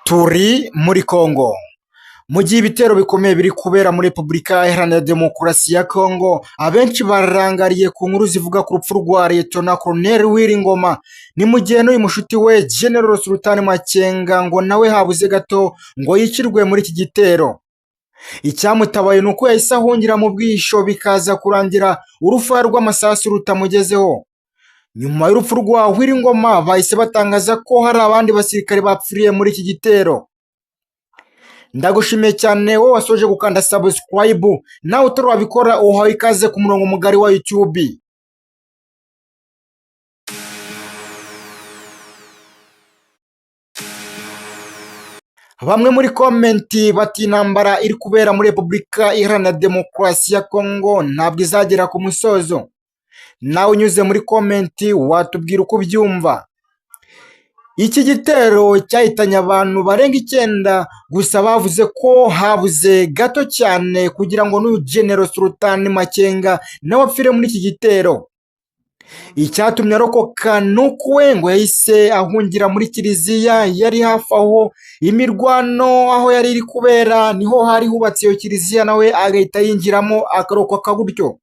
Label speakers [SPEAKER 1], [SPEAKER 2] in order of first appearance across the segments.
[SPEAKER 1] Turi muri Congo mu gihe ibitero bikomeye biri kubera muri Repubulika Iharanira Demokarasi ya Congo, abenshi barangariye ku nkuru zivuga ku rupfu rwa Liyetona Koloneli Wiringoma. Ni mu gihe n'uyu mushuti we General Sultan Makenga ngo nawe habuze gato ngo yicirwe muri iki gitero. Icyamutabaye ni uko yahise ahungira mu bwihisho bikaza kurangira urufaya rw'amasasu rutamugezeho. Nyuma y'urupfu rwa Wiringoma bahise batangaza ko hari abandi basirikare bapfiriye muri iki gitero. Ndagushimiye cyane wowe wasoje gukanda subscribe, nawe utarabikora uhawe ikaze ku murongo mugari wa YouTube. Bamwe muri komenti bati intambara iri kubera muri Repubulika Iharanira Demokarasi ya Congo ntabwo izagera ku musozo. Nawe unyuze muri komenti watubwira uko ubyumva. Iki gitero cyahitanye abantu barenga 9, gusa bavuze ko habuze gato cyane kugira ngo n'uyu General Sultan Makenga nawe apfire muri iki gitero. Icyatumye arokoka nuko we ngo yahise ahungira muri kiliziya yari hafi aho imirwano aho yari iri kubera, niho hari hubatse iyo kiliziya, nawe agahita yinjiramo akarokoka gutyo.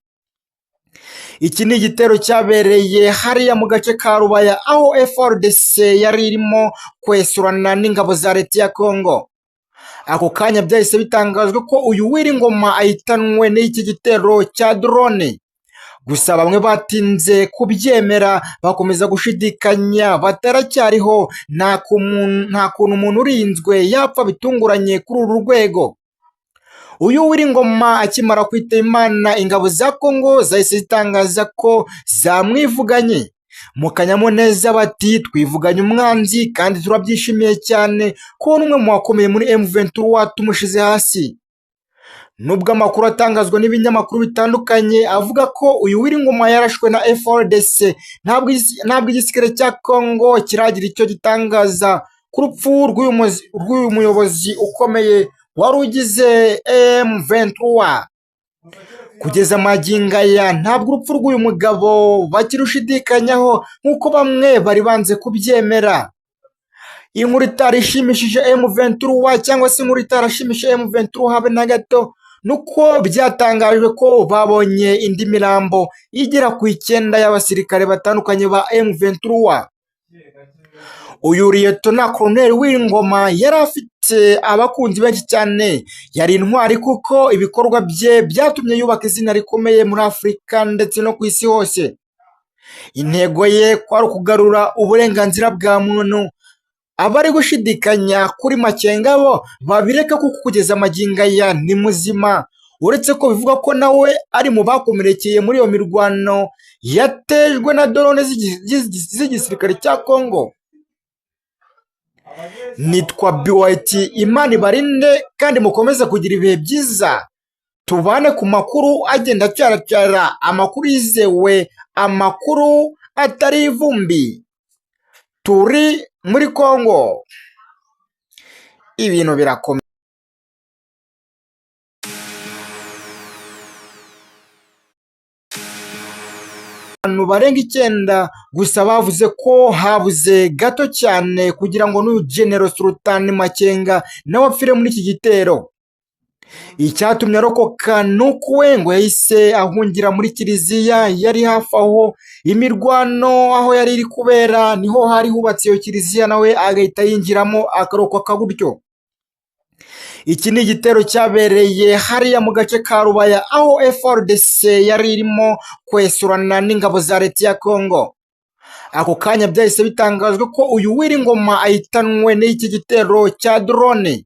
[SPEAKER 1] Iki ni igitero cyabereye hariya mu gace ka Rubaya aho FARDC yari irimo kwesurana n'ingabo za leta ya Congo. Ako kanya byahise bitangajwe ko uyu Wiringoma ahitanwe n'iki gitero cya drone. Gusa bamwe batinze kubyemera bakomeza gushidikanya bataracyariho nta kuntu umuntu urinzwe yapfa bitunguranye kuri uru rwego. Uyu Wiringoma akimara kwita Imana, ingabo za Congo zahise zitangaza ko zamwivuganye. Mu kanyamuneza bati twivuganye umwanzi kandi turabyishimiye cyane ko n'umwe mu bakomeye muri M23 tumushize hasi. Nubwo amakuru atangazwa n'ibinyamakuru bitandukanye avuga ko uyu Wiringoma yarashwe na FARDC, ntabwo igisirikare cya Congo kiragira icyo gitangaza ku rupfu rw'uyu muyobozi ukomeye wari ugize M23. Kugeza magingo aya ntabwo urupfu rw'uyu mugabo bakirushidikanyaho nk'uko bamwe bari banze kubyemera. Inkuru itarishimishije M23 cyangwa se inkuru itarashimishije M23 habe na gato nuko byatangajwe ko babonye indi mirambo igera ku 9 y'abasirikare batandukanye ba M23. Uyu Liyetona Koloneli Wiringoma yari afite abakunzi benshi cyane, yari intwari kuko ibikorwa bye byatumye yubaka izina rikomeye muri Afurika ndetse no ku isi hose. Intego ye kwari ukugarura uburenganzira bwa muntu. Abari gushidikanya kuri Makenga bo babireka kuko kugeza magingo aya ni muzima, uretse ko bivuga ko nawe ari mu bakomerekeye muri iyo mirwano yatejwe na drone z'igisirikare cya Congo. Nitwa BYT, Imana ibarinde kandi mukomeze kugira ibihe byiza. Tubane ku makuru agenda cyaracyara, amakuru yizewe, amakuru atari ivumbi. Turi muri Congo, ibintu birakomeye. Abantu barenga 9, gusa bavuze ko habuze gato cyane kugira ngo n'uyu General Sultan Makenga nawe apfire muri iki gitero. Icyatumye arokoka nuko we ngo yahise ahungira muri kiliziya yari hafi aho imirwano aho yari iri kubera, niho hari hubatse iyo kiliziya, nawe agahita yinjiramo akarokoka gutyo. Iki ni igitero cyabereye hariya mu gace ka Rubaya aho FARDC yari irimo kwesurana n'ingabo za leta ya Congo. Ako kanya byahise bitangajwe ko uyu Wiringoma ahitanwe n'iki gitero cya drone.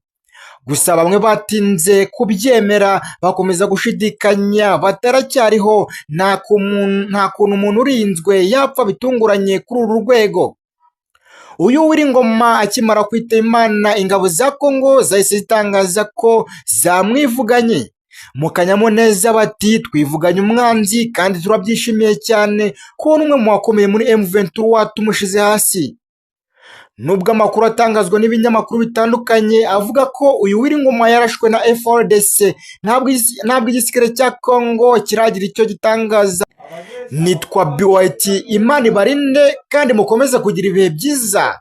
[SPEAKER 1] Gusa bamwe batinze kubyemera bakomeza gushidikanya bataracyariho nta kuntu umuntu urinzwe yapfa bitunguranye kuri uru rwego. Uyu Wiringoma akimara kwita Imana, ingabo za Congo zahise zitangaza ko zamwivuganye. Mu kanyamuneza bati twivuganye umwanzi kandi turabyishimiye cyane ko n'umwe mu bakomeye muri M23 tumushize hasi. Nubwo amakuru atangazwa n'ibinyamakuru bitandukanye avuga ko uyu Wiringoma yarashwe na FARDC, ntabwo igisirikare cya Congo kiragira icyo gitangaza. Nitwa BYT, Imana ibarinde kandi mukomeze kugira ibihe byiza.